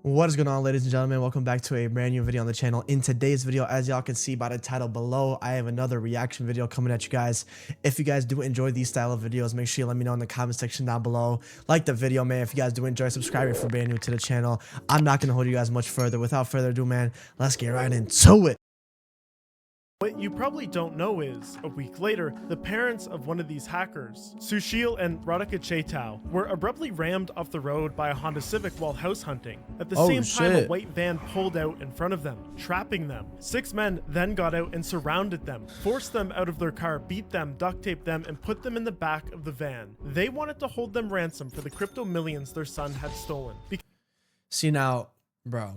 What is going on, ladies and gentlemen? Welcome back to a brand new video on the channel. In today's video, as y'all can see by the title below, I have another reaction video coming at you guys. If you guys do enjoy these style of videos, make sure you let me know in the comment section down below. Like the video, man. If you guys do enjoy, subscribe if you're brand new to the channel. I'm not going to hold you guys much further. Without further ado, man, let's get right into it. What you probably don't know is, a week later, the parents of one of these hackers, Sushil and Radhika Chaitau, were abruptly rammed off the road by a Honda Civic while house hunting. At the same time, a white van pulled out in front of them, trapping them. 6 men then got out and surrounded them, forced them out of their car, beat them, duct taped them, and put them in the back of the van. They wanted to hold them ransom for the crypto millions their son had stolen. See now, bro,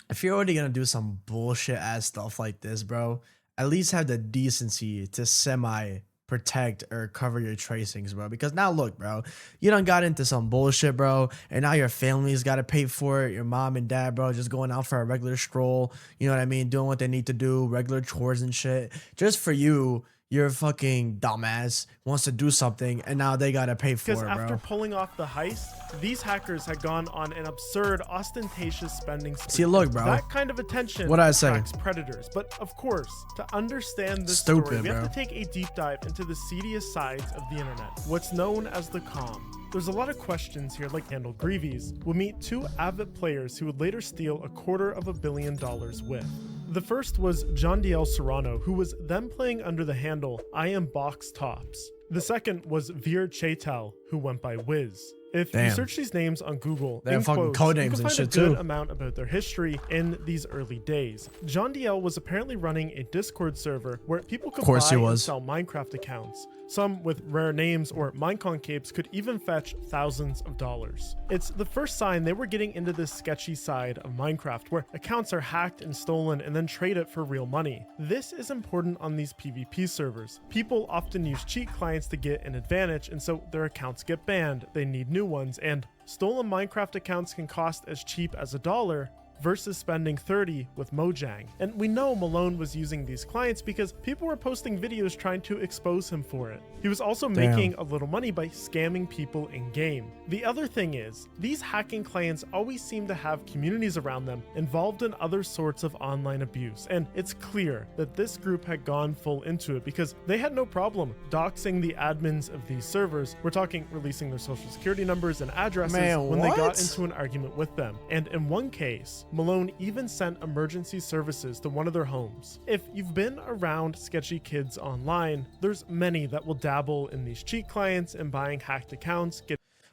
if you're already gonna do some bullshit ass stuff like this, bro, at least have the decency to semi protect or cover your tracings, bro. Because now look, bro, you done got into some bullshit, bro, and now your family's got to pay for it. Your mom and dad, bro, just going out for a regular stroll, you know what I mean, doing what they need to do, regular chores and shit, just for you. Your fucking dumbass wants to do something and now they gotta pay for it, bro. Because after pulling off the heist, these hackers had gone on an absurd, ostentatious spending spree. See, look, bro, that kind of attention what I say attracts predators. But of course, to understand this stupid story, we bro. have to take a deep dive into the seediest sides of the internet, what's known as the comm. There's a lot of questions here, like Handle Greavies. We'll meet 2 avid players who would later steal $250 million with. The first was John DL Serrano, who was then playing under the handle I am Box Tops. The second was Veer Chaitau, who went by Wiz. If you search these names on Google, they have fucking code names and shit too. You can find a good amount about their history in these early days. John DL was apparently running a Discord server where people could buy and sell Minecraft accounts. Some with rare names or Minecon capes could even fetch thousands of dollars. It's the first sign they were getting into this sketchy side of Minecraft where accounts are hacked and stolen and then traded for real money. This is important on these PvP servers. People often use cheat clients to get an advantage, and so their accounts get banned, they need new ones, and stolen Minecraft accounts can cost as cheap as $1 versus spending 30 with Mojang. And we know Malone was using these clients because people were posting videos trying to expose him for it. He was also making a little money by scamming people in game. The other thing is, these hacking clients always seem to have communities around them involved in other sorts of online abuse, and it's clear that this group had gone full into it because they had no problem doxing the admins of these servers. We're talking releasing their social security numbers and addresses when they got into an argument with them. And in one case, Malone even sent emergency services to one of their homes. If you've been around sketchy kids online, there's many that will dabble in these cheat clients and buying hacked accounts.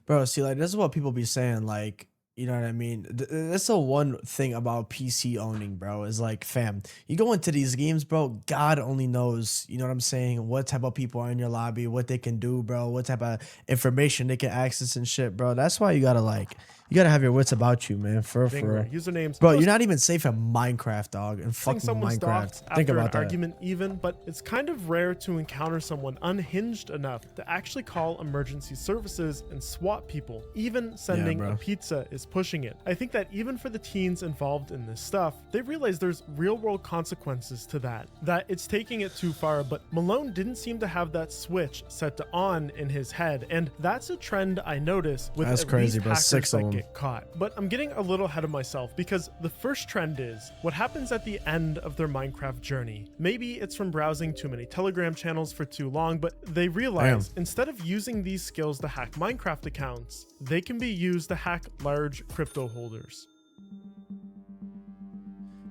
Bro, see, like, this is what people be saying, like, you know what I mean? That's the one thing about PC owning, bro, is like, fam, you go into these games, bro, God only knows, you know what I'm saying, what type of people are in your lobby, what they can do, bro, what type of information they can access and shit, bro. That's why you gotta, like, you gotta have your wits about you, man, for usernames. Bro, you're not even safe in Minecraft, dog, and fucking Minecraft. Think about that. Argument even, but it's kind of rare to encounter someone unhinged enough to actually call emergency services and swat people. Even sending a pizza is pushing it. I think that even for the teens involved in this stuff, they realize there's real-world consequences to that it's taking it too far, but Malone didn't seem to have that switch set to on in his head, and that's a trend I notice with hackers that get caught. But I'm getting a little ahead of myself because the first trend is what happens at the end of their Minecraft journey. Maybe it's from browsing too many Telegram channels for too long, but they realize instead of using these skills to hack Minecraft accounts, they can be used to hack large crypto holders.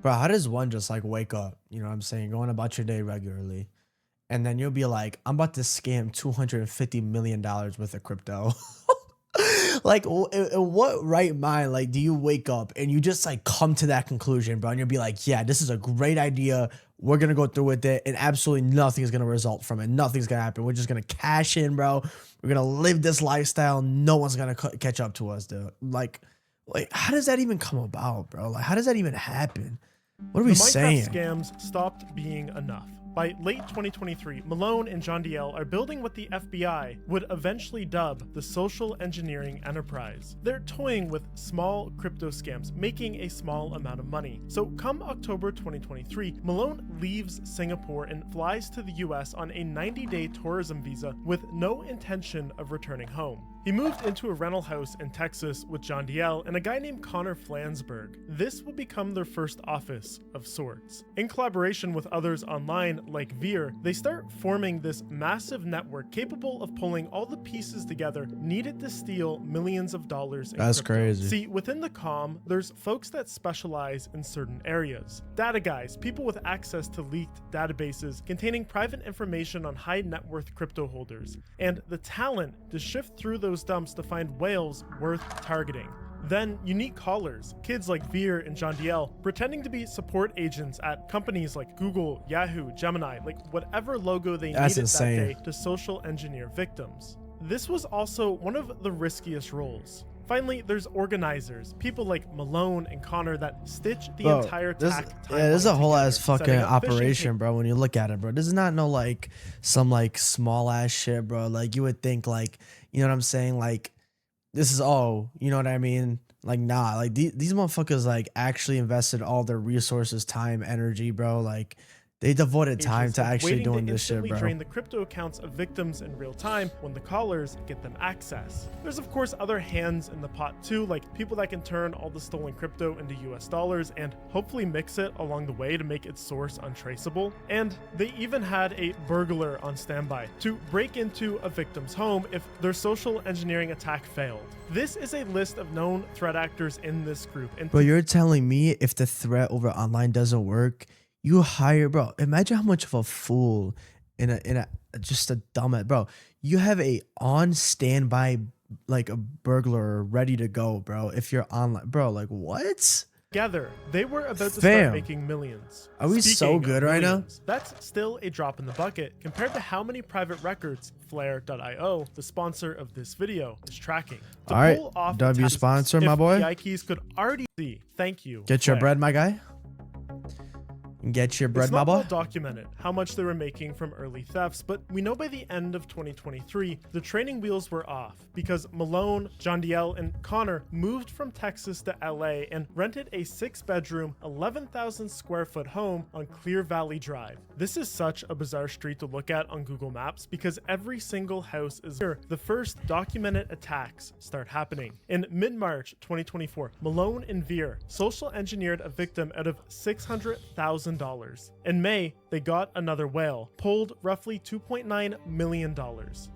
Bro, how does one just like wake up, you know what I'm saying, going about your day regularly, and then you'll be like, I'm about to scam $250 million worth of crypto? Like, in what right mind, like, do you wake up and you just like come to that conclusion, bro, and you'll be like, yeah, this is a great idea, we're gonna go through with it, and absolutely nothing is gonna result from it, nothing's gonna happen, we're just gonna cash in, bro, we're gonna live this lifestyle, no one's gonna catch up to us, dude. Like how does that even come about, bro? Like, how does that even happen? What are we saying? The Minecraft scams stopped being enough. By late 2023, Malone and John DL are building what the FBI would eventually dub the social engineering enterprise. They're toying with small crypto scams, making a small amount of money. So come October 2023, Malone leaves Singapore and flies to the US on a 90-day tourism visa with no intention of returning home. He moved into a rental house in Texas with John Diel and a guy named Connor Flansburgh. This would become their first office of sorts. In collaboration with others online like Veer, they start forming this massive network capable of pulling all the pieces together needed to steal millions of dollars in That's crypto. crazy. See, within the comm, there's folks that specialize in certain areas. Data guys, people with access to leaked databases containing private information on high net worth crypto holders, and the talent to shift through those dumps to find whales worth targeting. Then unique callers, kids like Veer and John Diel, pretending to be support agents at companies like Google, Yahoo, Gemini, like whatever logo they needed that day to social engineer victims. This was also one of the riskiest roles. Finally, there's organizers, people like Malone and Connor that stitch the entire attack. There's a whole ass fucking operation, bro. When you look at it, bro, this is not no like some like small ass shit, bro. Like you would think, like, you know what I'm saying, like this is all, you know what I mean? Like, nah, like these motherfuckers like actually invested all their resources, time, energy, bro. Like they devoted time to actually doing this shit, bro. Drain the crypto accounts of victims in real time when the callers get them access. There's of course other hands in the pot too, like people that can turn all the stolen crypto into US dollars and hopefully mix it along the way to make its source untraceable. And they even had a burglar on standby to break into a victim's home if their social engineering attack failed. This is a list of known threat actors in this group. And but you're telling me if the threat over online doesn't work, you hire, bro, imagine how much of a fool just a dumbass, bro. You have a on standby, like a burglar ready to go, bro. If you're online, bro, like what? Together, they were about to start making millions. Are we so good right now? That's still a drop in the bucket compared to how many private records Flare.io, the sponsor of this video, is tracking. All right, W sponsor, my boy. The keys could already see. Thank you. Get your bread, my guy. Get your bread, my boy. It's not well documented how much they were making from early thefts, but we know by the end of 2023, the training wheels were off because Malone, John Diel, and Connor moved from Texas to LA and rented a 6-bedroom, 11,000 square foot home on Clear Valley Drive. This is such a bizarre street to look at on Google Maps because every single house is here. The first documented attacks start happening. In mid-March 2024, Malone and Veer social engineered a victim out of $600,000. In May, they got another whale, pulled roughly $2.9 million.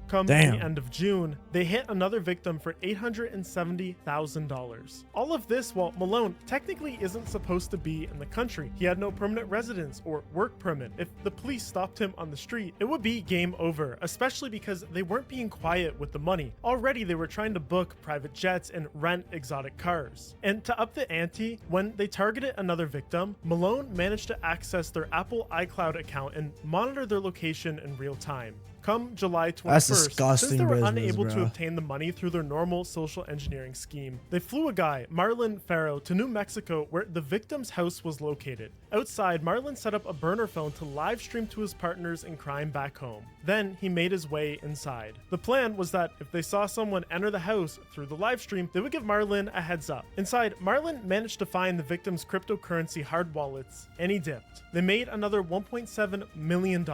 Come the end of June, they hit another victim for $870,000. All of this while Malone technically isn't supposed to be in the country. He had no permanent residence or work permit. If the police stopped him on the street, it would be game over, especially because they weren't being quiet with the money. Already they were trying to book private jets and rent exotic cars. And to up the ante, when they targeted another victim, Malone managed to access their Apple iCloud account and monitor their location in real time. Come July 21st, since they were unable to obtain the money through their normal social engineering scheme, they flew a guy, Marlon Farrow, to New Mexico where the victim's house was located. Outside, Marlon set up a burner phone to live stream to his partners in crime back home. Then he made his way inside. The plan was that if they saw someone enter the house through the live stream, they would give Marlon a heads up. Inside, Marlon managed to find the victim's cryptocurrency hard wallets, and he dipped. They made another $1.7 million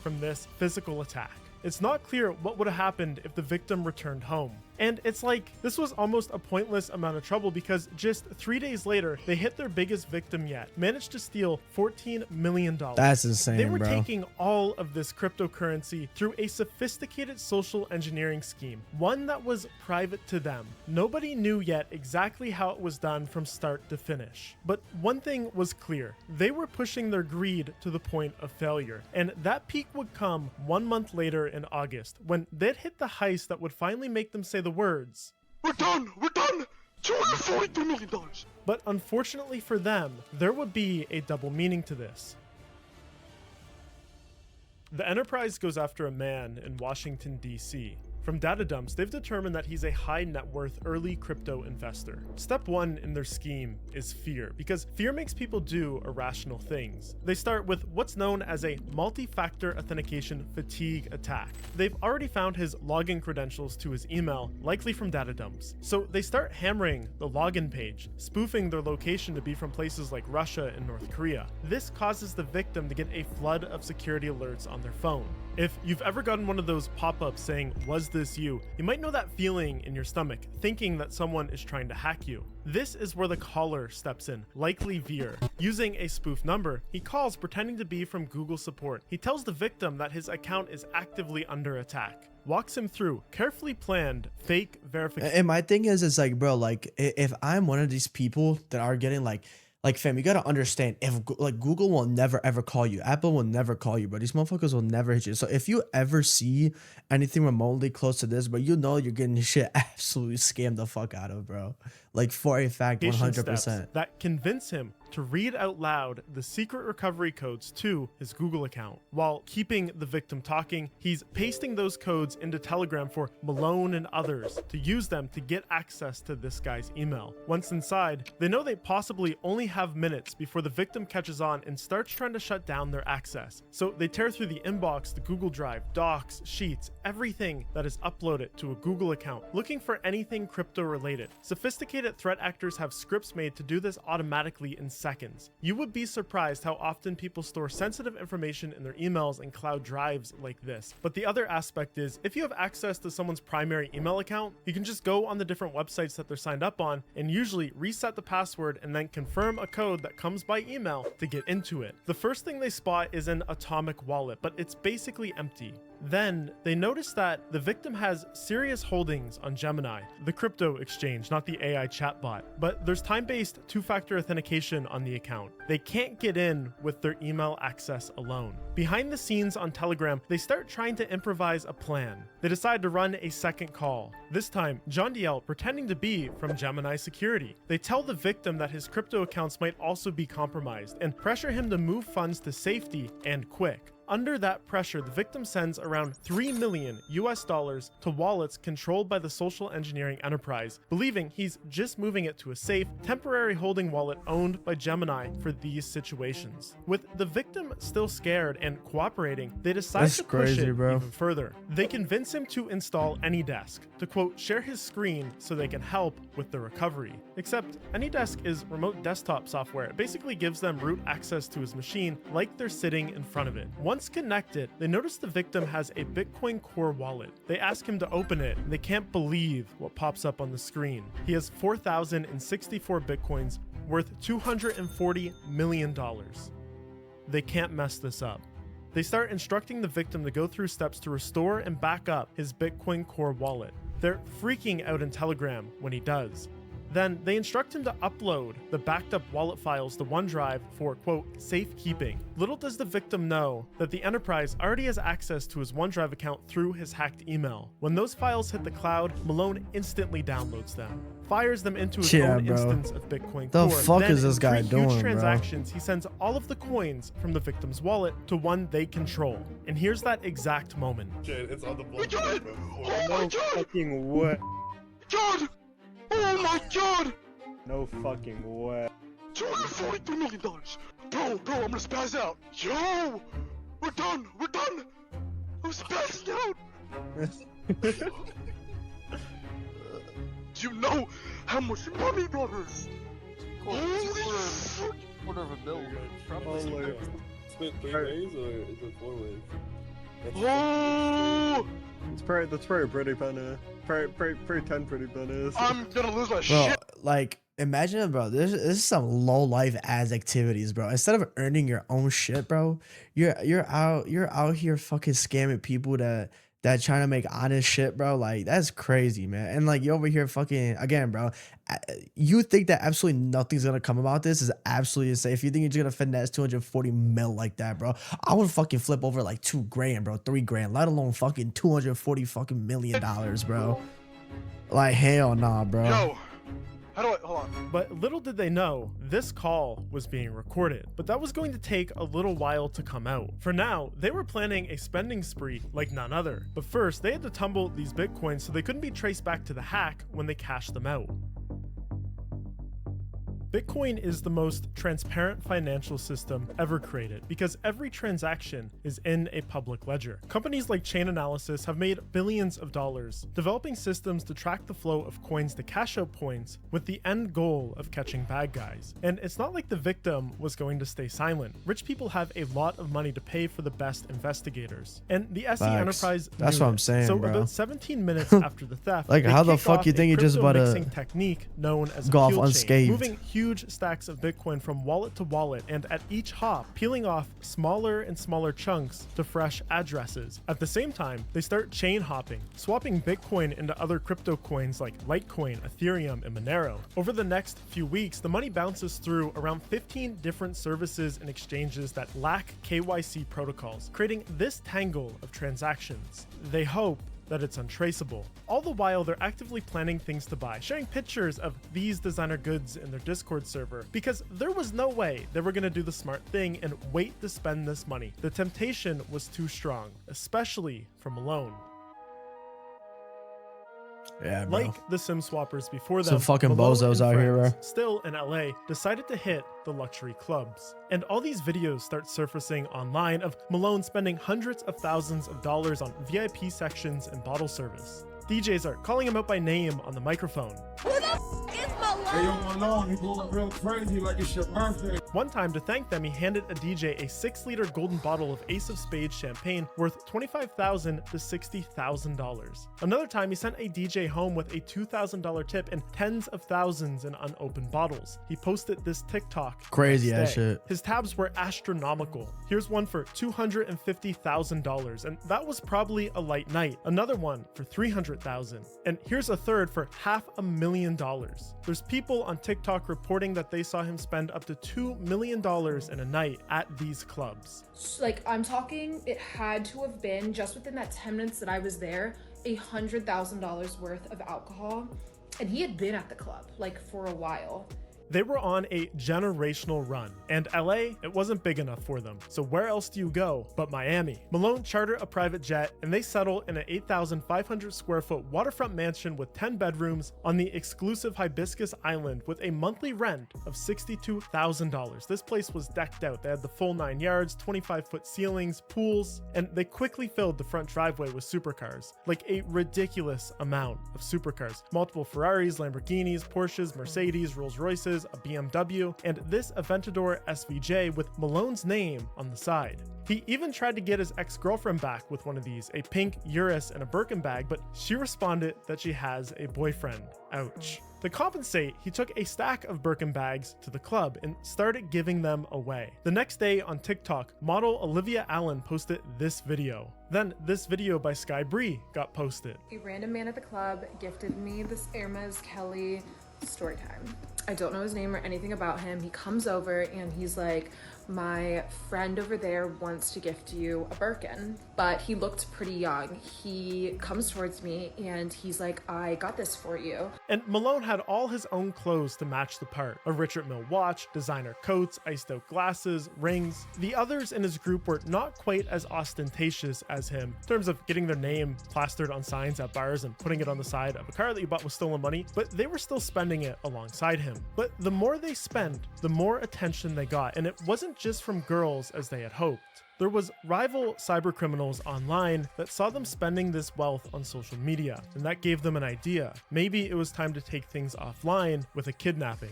from this physical attack. It's not clear what would have happened if the victim returned home. And it's like, this was almost a pointless amount of trouble because just 3 days later, they hit their biggest victim yet, managed to steal $14 million. That's insane, They were bro. taking all of this cryptocurrency through a sophisticated social engineering scheme, one that was private to them. Nobody knew yet exactly how it was done from start to finish. But one thing was clear, they were pushing their greed to the point of failure. And that peak would come 1 month later in August, when they'd hit the heist that would finally make them say the words, We're done! $242 million! But unfortunately for them, there would be a double meaning to this. The Enterprise goes after a man in Washington, D.C. From data dumps, they've determined that he's a high net worth early crypto investor. Step one in their scheme is fear, because fear makes people do irrational things. They start with what's known as a multi-factor authentication fatigue attack. They've already found his login credentials to his email, likely from data dumps. So they start hammering the login page, spoofing their location to be from places like Russia and North Korea. This causes the victim to get a flood of security alerts on their phone. If you've ever gotten one of those pop-ups saying, "Was this you might know that feeling in your stomach, thinking that someone is trying to hack you. This is where the caller steps in, likely Veer. Using a spoof number, he calls pretending to be from Google support. He tells the victim that his account is actively under attack. Walks him through carefully planned fake verification. And my thing is, it's like, bro, like if I'm one of these people that are getting like fam, you gotta understand, if like Google will never ever call you, Apple will never call you, bro. These motherfuckers will never hit you. So if you ever see anything remotely close to this, bro, you know you're getting shit absolutely scammed the fuck out of, bro. Like for a fact, 100%. That convince him to read out loud the secret recovery codes to his Google account. While keeping the victim talking, he's pasting those codes into Telegram for Malone and others to use them to get access to this guy's email. Once inside, they know they possibly only have minutes before the victim catches on and starts trying to shut down their access. So they tear through the inbox, the Google Drive, docs, sheets, everything that is uploaded to a Google account, looking for anything crypto related. Sophisticated threat actors have scripts made to do this automatically in seconds. You would be surprised how often people store sensitive information in their emails and cloud drives like this. But the other aspect is, if you have access to someone's primary email account, you can just go on the different websites that they're signed up on and usually reset the password and then confirm a code that comes by email to get into it. The first thing they spot is an atomic wallet, but it's basically empty. Then they notice that the victim has serious holdings on Gemini, the crypto exchange, not the AI chatbot, but there's time-based two-factor authentication on the account. They can't get in with their email access alone. Behind the scenes on Telegram, they start trying to improvise a plan. They decide to run a second call. This time, Jondiel pretending to be from Gemini Security. They tell the victim that his crypto accounts might also be compromised and pressure him to move funds to safety and quick. Under that pressure, the victim sends around $3 million to wallets controlled by the social engineering enterprise, believing he's just moving it to a safe, temporary holding wallet owned by Gemini for these situations. With the victim still scared and cooperating, they decide to push it even further. They convince him to install AnyDesk, to quote, share his screen so they can help with the recovery. Except AnyDesk is remote desktop software. It basically gives them root access to his machine like they're sitting in front of it. Once connected, they notice the victim has a Bitcoin Core wallet. They ask him to open it, and they can't believe what pops up on the screen. He has 4,064 Bitcoins worth $240 million. They can't mess this up. They start instructing the victim to go through steps to restore and back up his Bitcoin Core wallet. They're freaking out in Telegram when he does. Then they instruct him to upload the backed up wallet files to OneDrive for, quote, safekeeping. Little does the victim know that the enterprise already has access to his OneDrive account through his hacked email. When those files hit the cloud, Malone instantly downloads them, fires them into his own instance of Bitcoin Core. The fuck is this guy doing, huge transactions, he sends all of the coins from the victim's wallet to one they control. And here's that exact moment. It's on the block. Oh my god! Fucking what? God! Oh my god! No fucking way. $242 million! Bro, I'm gonna spaz out! Yo! We're done! I'm spazzing out! Do you know how much money that is? Holy shit! Quarter of a bill. Spent 3 days or is it 4 days? Oh! That's pretty funny. Pretty 10 pretty funny. I'm gonna lose my Bro, shit. like, imagine, bro, this is some low life ass activities, bro. Instead of earning your own shit, bro, you're out here fucking scamming people that trying to make honest shit, bro. Like, that's crazy, man. And like, you over here fucking, again, bro, you think that absolutely nothing's gonna come about this is absolutely insane. If you think you're gonna finesse 240 mil like that, bro, I would fucking flip over like $2 grand, bro, $3 grand, let alone fucking 240 fucking million dollars, bro. Like, hell nah, bro. Yo, how do I, hold on. But little did they know, this call was being recorded, but that was going to take a little while to come out. For now, they were planning a spending spree like none other. But first, they had to tumble these Bitcoins so they couldn't be traced back to the hack when they cashed them out. Bitcoin is the most transparent financial system ever created because every transaction is in a public ledger. Companies like Chainalysis have made billions of dollars developing systems to track the flow of coins to cash out points with the end goal of catching bad guys. And it's not like the victim was going to stay silent. Rich people have a lot of money to pay for the best investigators. And the SE Enterprise That's what I'm saying, so bro. about 17 minutes after the theft, like, how the fuck you think you just about to technique known as go off peel chain, unscathed? moving huge stacks of Bitcoin from wallet to wallet, and at each hop, peeling off smaller and smaller chunks to fresh addresses. At the same time, they start chain hopping, swapping Bitcoin into other crypto coins like Litecoin, Ethereum, and Monero. Over the next few weeks, the money bounces through around 15 different services and exchanges that lack KYC protocols, creating this tangle of transactions. They hope that it's untraceable. All the while, they're actively planning things to buy, sharing pictures of these designer goods in their Discord server, because there was no way they were gonna do the smart thing and wait to spend this money. The temptation was too strong, especially for Malone. Yeah, bro. Like the SIM swappers before them, Some fucking Malone bozos and out here, friends, bro. still in LA, decided to hit the luxury clubs. And all these videos start surfacing online of Malone spending hundreds of thousands of dollars on VIP sections and bottle service. DJs are calling him out by name on the microphone. Who the f is Malone? Hey, yo, Malone, you going real crazy like it's your birthday. One time, to thank them, he handed a DJ a 6-liter golden bottle of Ace of Spades champagne worth $25,000 to $60,000. Another time, he sent a DJ home with a $2,000 tip and tens of thousands in unopened bottles. He posted this TikTok. Crazy the next ass day. shit. His tabs were astronomical. Here's one for $250,000, and that was probably a light night. Another one for $300,000, and here's a third for $500,000. There's people on TikTok reporting that they saw him spend up to $2 million in a night at these clubs. Like, I'm talking, it had to have been, just within that 10 minutes that I was there, $100,000 worth of alcohol. And he had been at the club, like, for a while. They were on a generational run, and LA, it wasn't big enough for them. So where else do you go but Miami? Malone chartered a private jet, and they settle in an 8,500 square foot waterfront mansion with 10 bedrooms on the exclusive Hibiscus Island with a monthly rent of $62,000. This place was decked out. They had the full 9 yards, 25-foot ceilings, pools, and they quickly filled the front driveway with supercars, like a ridiculous amount of supercars. Multiple Ferraris, Lamborghinis, Porsches, Mercedes, Rolls Royces, a BMW, and this Aventador SVJ with Malone's name on the side. He even tried to get his ex-girlfriend back with one of these, a pink Urus and a Birkin bag, but she responded that she has a boyfriend. Ouch. To compensate, he took a stack of Birkin bags to the club and started giving them away. The next day on TikTok, model Olivia Allen posted this video. Then this video by Sky Bree got posted. A random man at the club gifted me this Hermes Kelly story time. I don't know his name or anything about him. He comes over and he's like, my friend over there wants to gift you a Birkin, but he looked pretty young. He comes towards me and he's like, I got this for you. And Malone had all his own clothes to match the part. A Richard Mille watch, designer coats, iced out glasses, rings. The others in his group were not quite as ostentatious as him in terms of getting their name plastered on signs at bars and putting it on the side of a car that you bought with stolen money, but they were still spending it alongside him. But the more they spent, the more attention they got, and it wasn't just from girls as they had hoped. There was rival cyber criminals online that saw them spending this wealth on social media, and that gave them an idea. Maybe it was time to take things offline with a kidnapping.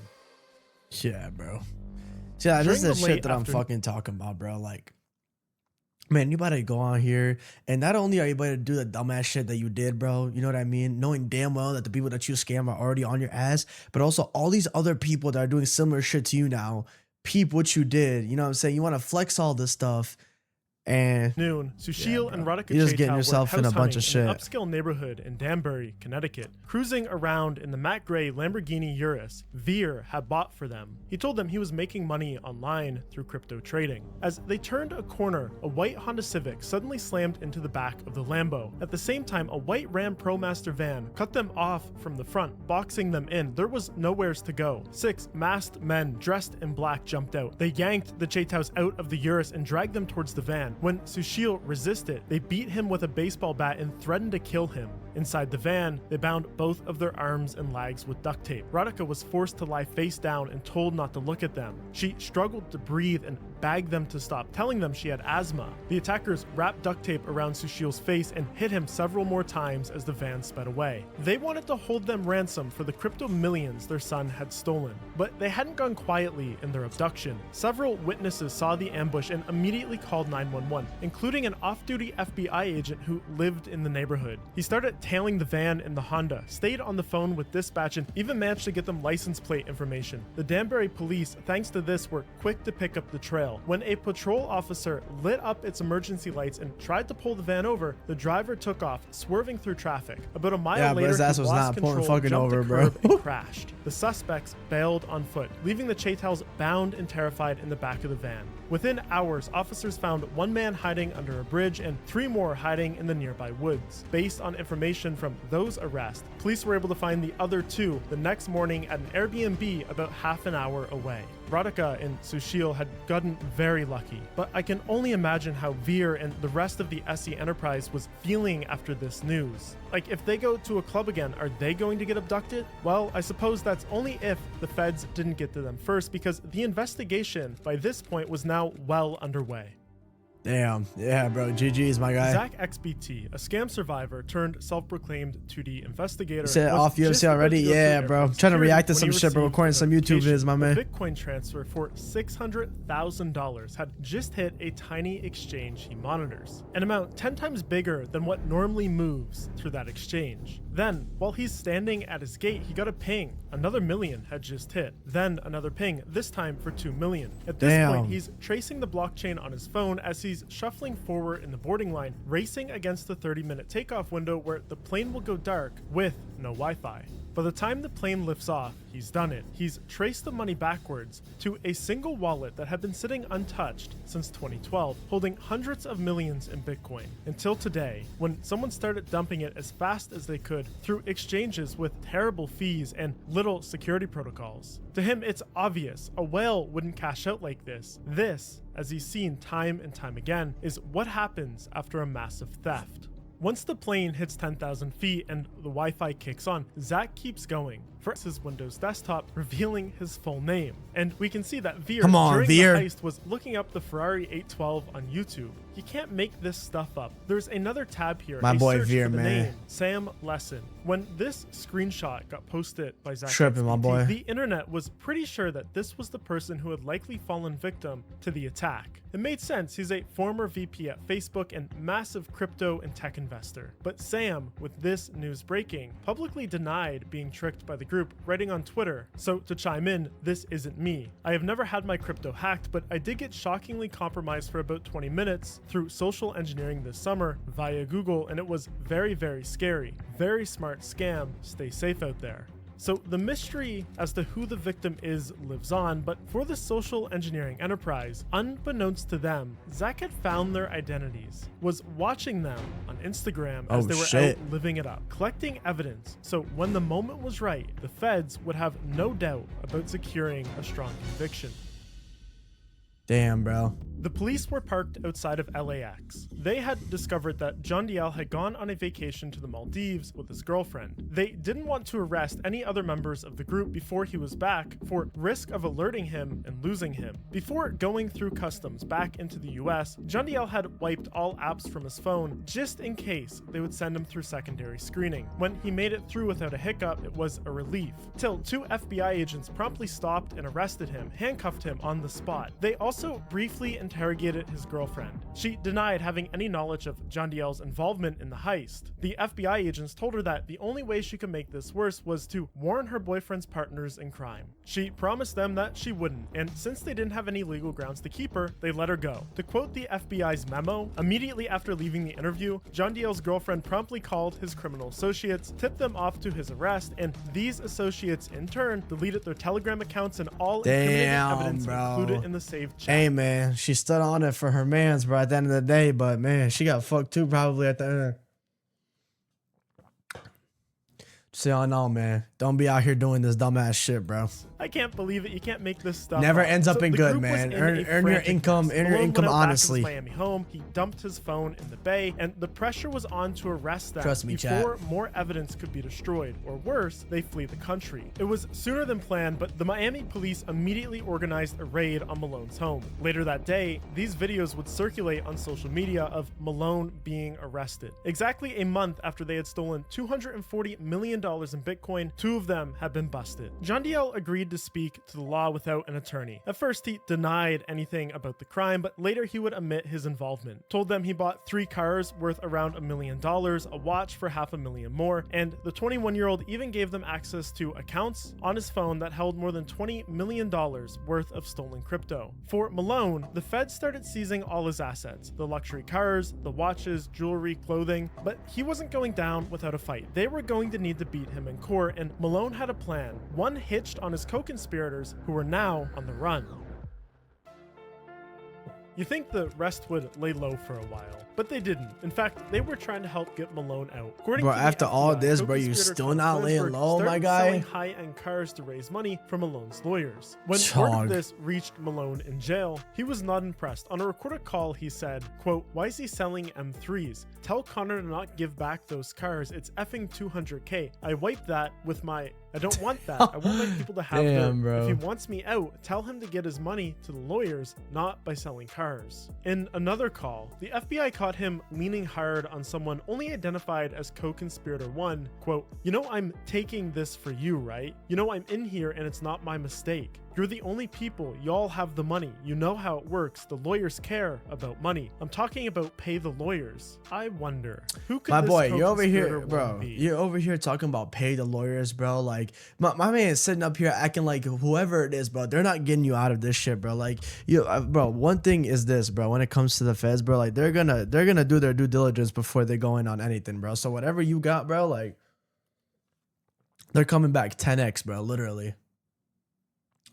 Yeah, bro. Yeah, this is the shit that I'm fucking talking about, bro. Like, man, you better go on here, and not only are you about to do the dumbass shit that you did, bro, you know what I mean? Knowing damn well that the people that you scam are already on your ass, but also all these other people that are doing similar shit to you now, peep what you did. You know what I'm saying? You want to flex all this stuff. And noon, Sushil and Radhika you're just getting yourself in a bunch of shit. An upscale neighborhood in Danbury, Connecticut. Cruising around in the matte gray Lamborghini Urus Veer had bought for them. He told them he was making money online through crypto trading. As they turned a corner, a white Honda Civic suddenly slammed into the back of the Lambo. At the same time, a white Ram ProMaster van cut them off from the front, boxing them in. There was nowheres to go. 6 masked men dressed in black jumped out. They yanked the Chaitaus out of the Urus and dragged them towards the van. When Sushil resisted, they beat him with a baseball bat and threatened to kill him. Inside the van, they bound both of their arms and legs with duct tape. Radhika was forced to lie face down and told not to look at them. She struggled to breathe and begged them to stop, telling them she had asthma. The attackers wrapped duct tape around Sushil's face and hit him several more times as the van sped away. They wanted to hold them ransom for the crypto millions their son had stolen, but they hadn't gone quietly in their abduction. Several witnesses saw the ambush and immediately called 911, including an off-duty FBI agent who lived in the neighborhood. He started tailing the van and the Honda, stayed on the phone with dispatch, and even managed to get them license plate information. The Danbury police, thanks to this, were quick to pick up the trail. When a patrol officer lit up its emergency lights and tried to pull the van over, the driver took off, swerving through traffic. About a mile later, his ass he was lost not pulling control, fucking jumped over, a bro. curb, and crashed. The suspects bailed on foot, leaving the Chaitels bound and terrified in the back of the van. Within hours, officers found one man hiding under a bridge and 3 more hiding in the nearby woods. Based on information from those arrests, police were able to find the other 2 the next morning at an Airbnb about half an hour away. Radhika and Sushil had gotten very lucky, but I can only imagine how Veer and the rest of the SE Enterprise was feeling after this news. Like, if they go to a club again, are they going to get abducted? Well, I suppose that's only if the feds didn't get to them first, because the investigation by this point was now well underway. Damn. Yeah, bro. GG's, my guy. Zach XBT, a scam survivor turned self-proclaimed 2D investigator. You said was off UFC just about already? to go Yeah, through bro. airport Trying to react to security some shit, bro. when he Recording some received YouTube vids, my man. a Bitcoin transfer for $600,000 had just hit a tiny exchange he monitors, an amount 10 times bigger than what normally moves through that exchange. Then, while he's standing at his gate, he got a ping. Another million had just hit. Then another ping, this time for 2 million. At this point, he's tracing the blockchain on his phone as he's shuffling forward in the boarding line, racing against the 30-minute takeoff window where the plane will go dark with no Wi-Fi. By the time the plane lifts off, he's done it. He's traced the money backwards to a single wallet that had been sitting untouched since 2012, holding hundreds of millions in Bitcoin, until today, when someone started dumping it as fast as they could through exchanges with terrible fees and little security protocols. To him, it's obvious a whale wouldn't cash out like this. This, as he's seen time and time again, is what happens after a massive theft. Once the plane hits 10,000 feet and the Wi-Fi kicks on, Zach keeps going for his Windows desktop, revealing his full name. And we can see that Veer, during the heist, was looking up the Ferrari 812 on YouTube. You can't make this stuff up. There's another tab here. My boy Veer, man. Name, Sam Lesson. When this screenshot got posted by Zach Tripping, my boy. the internet was pretty sure that this was the person who had likely fallen victim to the attack. It made sense. He's a former VP at Facebook and massive crypto and tech investor. But Sam, with this news breaking, publicly denied being tricked by the group, writing on Twitter, "So to chime in, this isn't me. I have never had my crypto hacked, but I did get shockingly compromised for about 20 minutes through social engineering this summer via Google, and it was very, very scary. Very smart scam. Stay safe out there." So the mystery as to who the victim is lives on, but for the social engineering enterprise, unbeknownst to them, Zach had found their identities, was watching them on Instagram as they were out living it up, collecting evidence. So when the moment was right, the feds would have no doubt about securing a strong conviction. Damn, bro. The police were parked outside of LAX. They had discovered that John Diel had gone on a vacation to the Maldives with his girlfriend. They didn't want to arrest any other members of the group before he was back for risk of alerting him and losing him. Before going through customs back into the US, John Diel had wiped all apps from his phone just in case they would send him through secondary screening. When he made it through without a hiccup, it was a relief. Till 2 FBI agents promptly stopped and arrested him, handcuffed him on the spot. They also briefly interrogated his girlfriend. She denied having any knowledge of John Diel's involvement in the heist. The FBI agents told her that the only way she could make this worse was to warn her boyfriend's partners in crime. She promised them that she wouldn't, and since they didn't have any legal grounds to keep her, they let her go. To quote the FBI's memo, immediately after leaving the interview, John Diel's girlfriend promptly called his criminal associates, tipped them off to his arrest, and these associates in turn deleted their Telegram accounts and all incriminating evidence included in the saved chat. Hey man, she stood on it for her mans, bro, at the end of the day, but man, she got fucked too probably at the end. So y'all know, man, don't be out here doing this dumbass shit, bro. I can't believe it. You can't make this stuff Never up. ends up So in the good, group was man. in Earn a your frantic income. mess. Earn your Malone income went out back to honestly. his Miami home. He dumped his phone in the bay, and the pressure was on to arrest them Trust me, before more evidence could be destroyed, or worse, they flee the country. It was sooner than planned, but the Miami police immediately organized a raid on Malone's home. Later that day, these videos would circulate on social media of Malone being arrested. Exactly a month after they had stolen $240 million in Bitcoin, two of them had been busted. Jondiel agreed to speak to the law without an attorney. At first, he denied anything about the crime, but later he would admit his involvement. Told them he bought 3 cars worth around $1 million, a watch for $500,000 more, and the 21-year-old even gave them access to accounts on his phone that held more than $20 million worth of stolen crypto. For Malone, the Fed started seizing all his assets, the luxury cars, the watches, jewelry, clothing, but he wasn't going down without a fight. They were going to need to beat him in court, and Malone had a plan, one hitched on his co-conspirators who were now on the run. You think the rest would lay low for a while, but they didn't. In fact, they were trying to help get Malone out. According Bro, to the after all FBI, this, bro, you co-conspirator still Tom not laying Flansburgh low, my started guy? selling high-end cars to raise money for Malone's lawyers. When word Chog. of this reached Malone in jail, he was not impressed. On a recorded call, he said, quote, "Why is he selling M3s? Tell Connor to not give back those cars. It's effing $200K. I wiped that with my... I don't want that. I want my people to have Damn, their... bro. If he wants me out, tell him to get his money to the lawyers, not by selling cars." In another call, the FBI caught him leaning hard on someone only identified as co-conspirator 1, quote, "You know I'm taking this for you, right? You know I'm in here and it's not my mistake. You're the only people. Y'all have the money. You know how it works. The lawyers care about money. I'm talking about pay the lawyers." I wonder, who could My this boy, you're over here, co-conspirator bro. one be? You're over here talking about pay the lawyers, bro. Like my man is sitting up here acting like whoever it is, bro. They're not getting you out of this shit, bro. Like bro. One thing is this, bro. When it comes to the feds, bro, like they're gonna do their due diligence before they go in on anything, bro. So whatever you got, bro, like they're coming back 10x, bro. Literally.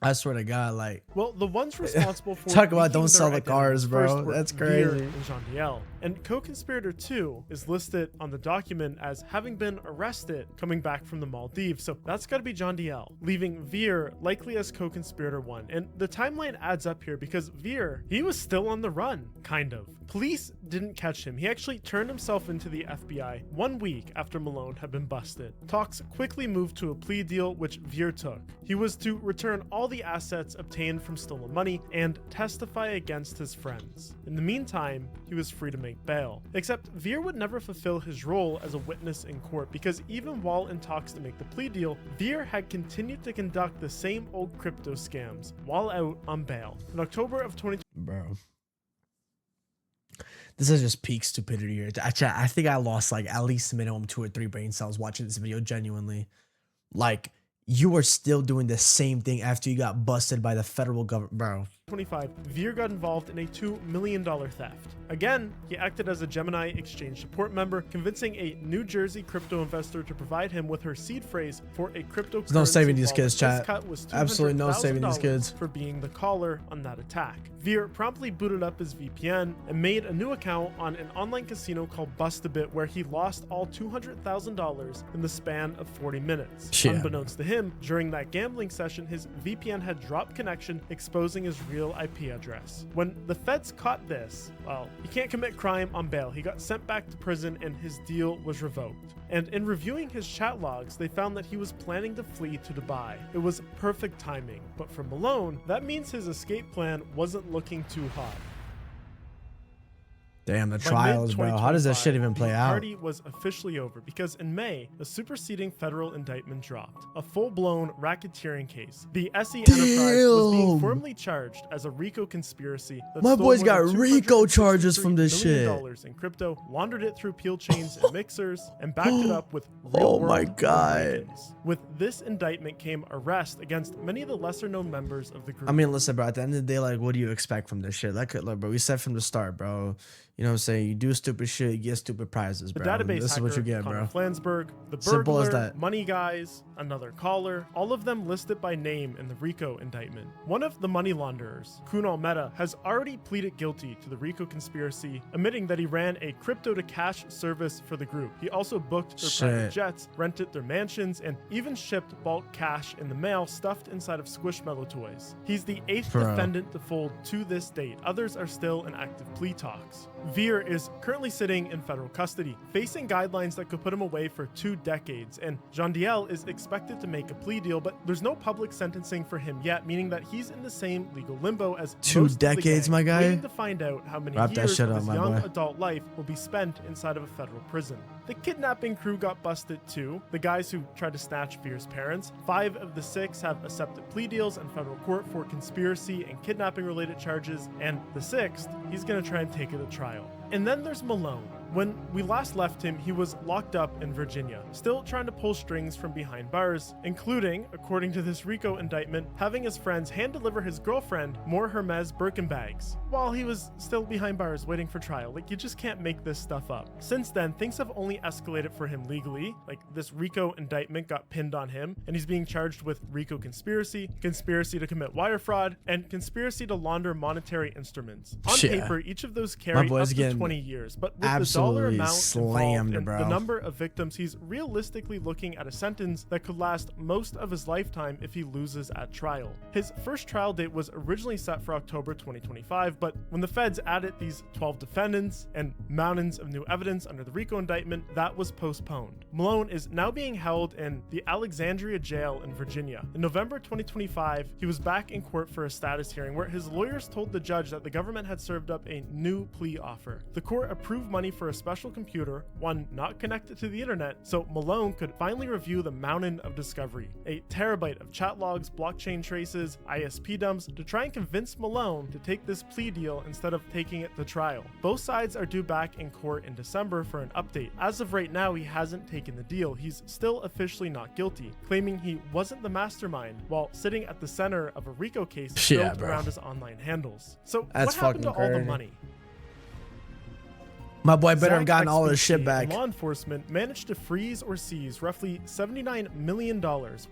I swear to God, like. Well, the ones responsible for Talk about leaking don't their sell the identities cars, bro. first were That's Veer crazy. and Jondiel. And co-conspirator 2 is listed on the document as having been arrested coming back from the Maldives. So that's got to be Jondiel, leaving Veer likely as co-conspirator 1. And the timeline adds up here because Veer, he was still on the run, kind of. Police didn't catch him. He actually turned himself into the FBI 1 week after Malone had been busted. Talks quickly moved to a plea deal, which Veer took. He was to return all the assets obtained from stolen money and testify against his friends. In the meantime, he was free to make bail. Except Veer would never fulfill his role as a witness in court because even while in talks to make the plea deal, Veer had continued to conduct the same old crypto scams while out on bail. In October of 2020, Bro. This is just peak stupidity here. Actually, I think I lost like at least minimum 2 or 3 brain cells watching this video, genuinely. Like, you were still doing the same thing after you got busted by the federal government, bro. 25, Veer got involved in a $2 million theft. Again, he acted as a Gemini exchange support member, convincing a New Jersey crypto investor to provide him with her seed phrase for a cryptocurrency. No saving these kids, wallet. chat. This cut was Absolutely no saving these $200,000 kids. for being the caller on that attack. Veer promptly booted up his VPN and made a new account on an online casino called Bust-A-Bit, where he lost all $200,000 in the span of 40 minutes. Yeah. Unbeknownst to him, during that gambling session, his VPN had dropped connection, exposing his real IP address. When the feds caught this, well, he can't commit crime on bail. He got sent back to prison and his deal was revoked. And in reviewing his chat logs, they found that he was planning to flee to Dubai. It was perfect timing, but for Malone, that means his escape plan wasn't looking too hot. Damn, the By trials, bro. How does this shit even play the out? party was officially over because in May, a superseding federal indictment dropped. A full-blown racketeering case. The SE Enterprise was being Damn. formally charged as a RICO conspiracy. That My stole boys more got than RICO charges $263 from this million in crypto, laundered it through peel chains and mixers, and backed it up with Oh my real-world God. beacons. With this indictment came arrest against many of the lesser-known members of the group. I mean, listen, bro. At the end of the day, like, what do you expect from this shit? Like, look, bro. We said from the start, bro. You know what I'm saying? You do stupid shit, you get stupid prizes, The bro. database This is hacker, what you get, Connor bro. Flansburgh, the Simple as burglar, that. money guys, another caller, all of them listed by name in the RICO indictment. One of the money launderers, Kunal Mehta, has already pleaded guilty to the RICO conspiracy, admitting that he ran a crypto-to-cash service for the group. He also booked their private jets, rented their mansions, and even shipped bulk cash in the mail stuffed inside of Squishmallow toys. He's the 8th defendant to fold to this date. Others are still in active plea talks. Veer is currently sitting in federal custody, facing guidelines that could put him away for 2 decades, and Jondiel is expected to make a plea deal, but there's no public sentencing for him yet, meaning that he's in the same legal limbo as 2 decades, my guy. waiting to find out how many years of his young adult life will be spent inside of a federal prison. The kidnapping crew got busted too, the guys who tried to snatch Veer's parents. 5 of the 6 have accepted plea deals in federal court for conspiracy and kidnapping related charges, and the 6th, he's gonna try and take it to trial. And then there's Malone. When we last left him, he was locked up in Virginia, still trying to pull strings from behind bars, including, according to this RICO indictment, having his friends hand-deliver his girlfriend more Hermes Birkin bags while he was still behind bars waiting for trial. Like, you just can't make this stuff up. Since then, things have only escalated for him legally. Like, this RICO indictment got pinned on him, and he's being charged with RICO conspiracy, conspiracy to commit wire fraud, and conspiracy to launder monetary instruments. On paper, each of those carry up to 20 years, but with the dollar amount slammed, involved bro. and the number of victims, he's realistically looking at a sentence that could last most of his lifetime if he loses at trial. His first trial date was originally set for October 2025, but when the feds added these 12 defendants and mountains of new evidence under the RICO indictment, that was postponed. Malone is now being held in the Alexandria jail in Virginia. In November 2025, he was back in court for a status hearing where his lawyers told the judge that the government had served up a new plea offer. The court approved money for a special computer, one not connected to the internet, so Malone could finally review the mountain of discovery. A terabyte of chat logs, blockchain traces, ISP dumps to try and convince Malone to take this plea deal instead of taking it to trial. Both sides are due back in court in December for an update. As of right now, he hasn't taken the deal. He's still officially not guilty, claiming he wasn't the mastermind while sitting at the center of a RICO case built around his online handles. So what happened to all the money? My boy better have gotten all his shit back. Law enforcement managed to freeze or seize roughly $79 million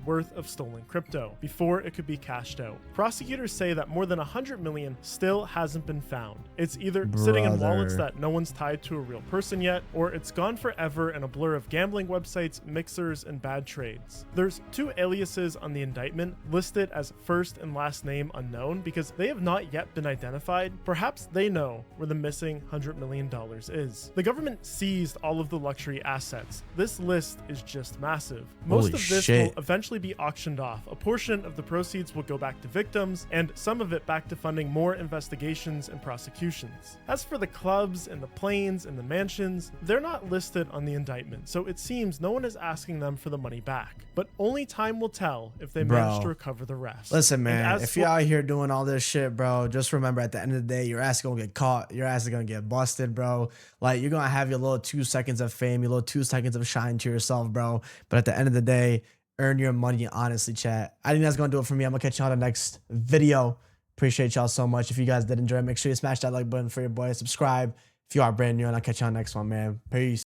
worth of stolen crypto before it could be cashed out. Prosecutors say that more than $100 million still hasn't been found. It's either sitting in wallets that no one's tied to a real person yet, or it's gone forever in a blur of gambling websites, mixers, and bad trades. There's 2 aliases on the indictment listed as first and last name unknown because they have not yet been identified. Perhaps they know where the missing $100 million is. The government seized all of the luxury assets. This list is just massive. Most of this will eventually be auctioned off. A portion of the proceeds will go back to victims, and some of it back to funding more investigations and prosecutions. As for the clubs and the planes and the mansions, they're not listed on the indictment, so it seems no one is asking them for the money back. But only time will tell if they manage to recover the rest. Listen, man, if you're out here doing all this shit, bro, just remember at the end of the day, your ass is gonna get caught. Your ass is gonna get busted, bro. Like, you're gonna have your little 2 seconds of fame, your little 2 seconds of shine to yourself, bro. But at the end of the day, earn your money honestly, chat. I think that's gonna do it for me. I'm gonna catch y'all on the next video. Appreciate y'all so much. If you guys did enjoy, make sure you smash that like button for your boy. Subscribe if you are brand new, and I'll catch y'all on the next one, man. Peace.